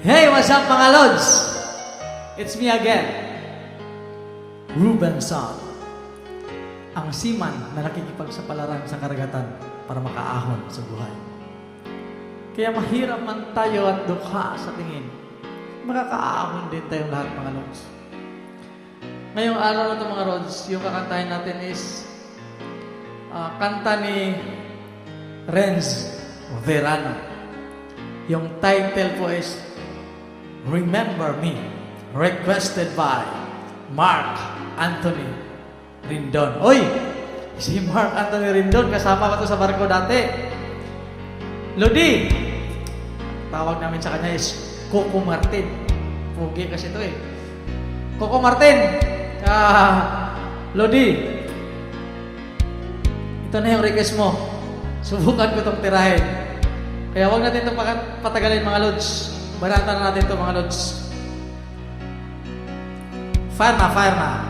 Hey, what's up mga Lods? It's me again, Ruben Son, ang seaman na nakikipagsapalaran sa karagatan para makaahon sa buhay. Kaya mahirap man tayo at dukha sa tingin, makakaahon din tayong lahat mga Lods. Ngayong araw na ito mga Lods, yung kakantahin natin is kanta ni Renz Verano. Yung title po is Remember Me, requested by Mark Anthony Rindon. Oy! Si Mark Anthony Rindon, kasama ko to sa barko dati. Lodi! Tawag namin sa kanya is Coco Martin. Pugi kasi ito eh. Coco Martin! Lodi! Ito na yung request mo. Subukan ko itong tirahin. Kaya huwag natin itong patagalin mga Lods. Baratan na natin ito mga Lods. Fire na, fire na.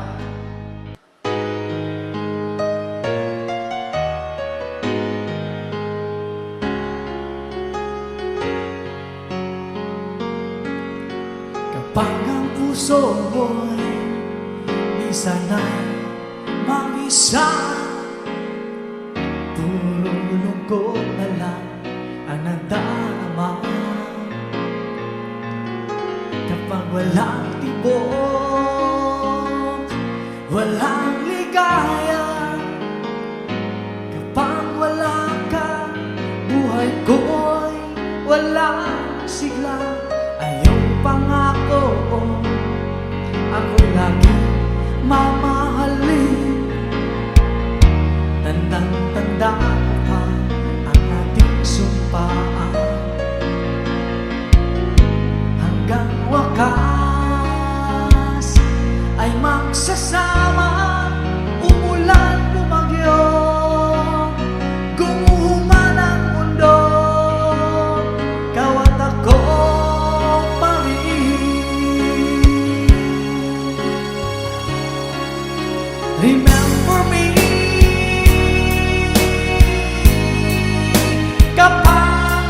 Kapag ang puso mo'y di sana'y mag-isa, puro lungkot na lang ang nadarama. Kapag walang tibok, walang ligaya, kapag wala ka, buhay ko'y walang sigla. Ay yung pangako, ako'y lagi mamahalin. Tandang-tanda ko pa ang ating sumpaan. Hanggang wakas ay magsasama, umulan, bumagyo, gumuman ang mundo, ikaw at ako pa rin. Remember me kapag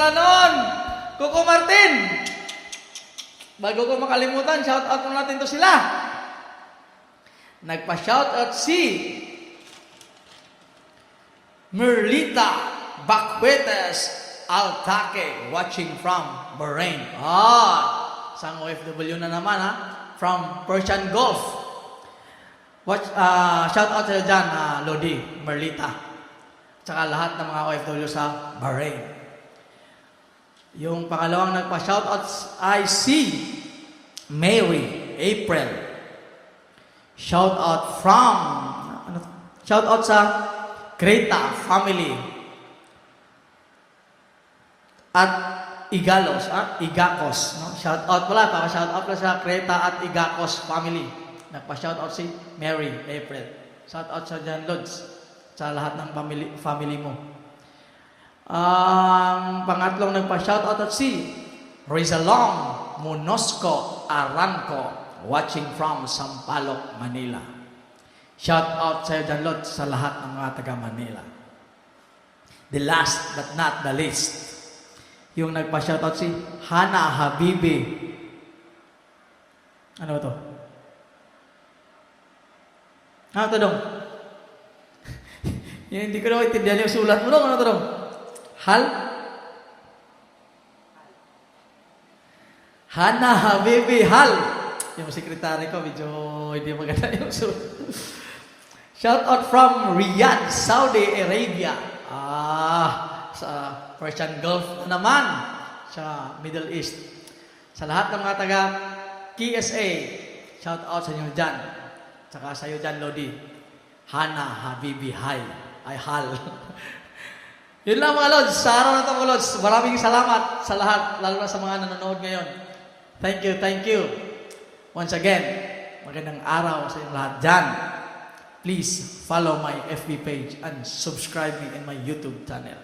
pala noon. Coco Martin. Bago ko makalimutan, shout out mo natin to sila. Nagpa-shout out si Merlita Bacuetes Altake, watching from Bahrain. Isang OFW na naman ha, from Persian Gulf. Shout out sila dyan, Lodi, Merlita. Tsaka lahat ng mga OFW sa Bahrain. Yung pangalawang nagpa-shoutout ay si Mary April. Shoutout from shoutout sa Creta family at Igacos, no? Shoutout pala, shoutout pala sa Creta at Igacos family. Nagpa-shoutout si Mary April. Shoutout sa John Lods sa lahat ng family mo. Ang pangatlong nagpa-shoutout at si Rizalong Monosco Aranco, watching from Sampaloc, Manila. Shoutout sa iyo dyan, Lord, sa lahat ng mga taga Manila. The last but not the least, yung nagpa-shoutout si Hana Habibi. Ano ba to? Ano to dong? Hindi ko na maintindihan yung sulat mo dong. Ano to dong? Hana Habibi Hal. Yung sekretary ko, medyo hindi maganda yung sulat. Shout out from Riyadh, Saudi Arabia. Sa Persian Gulf na naman. Sa Middle East. Sa lahat ng mga taga KSA, shout out sa inyo dyan. Tsaka sa iyo dyan, Lodi. Hana Habibi Hal. Yun lang mga Lods. Sa araw na ito mga Lods, maraming salamat sa lahat, lalo na sa mga nanonood ngayon. Thank you. Once again, magandang araw sa inyong lahat dyan. Please follow my FB page and subscribe me in my YouTube channel.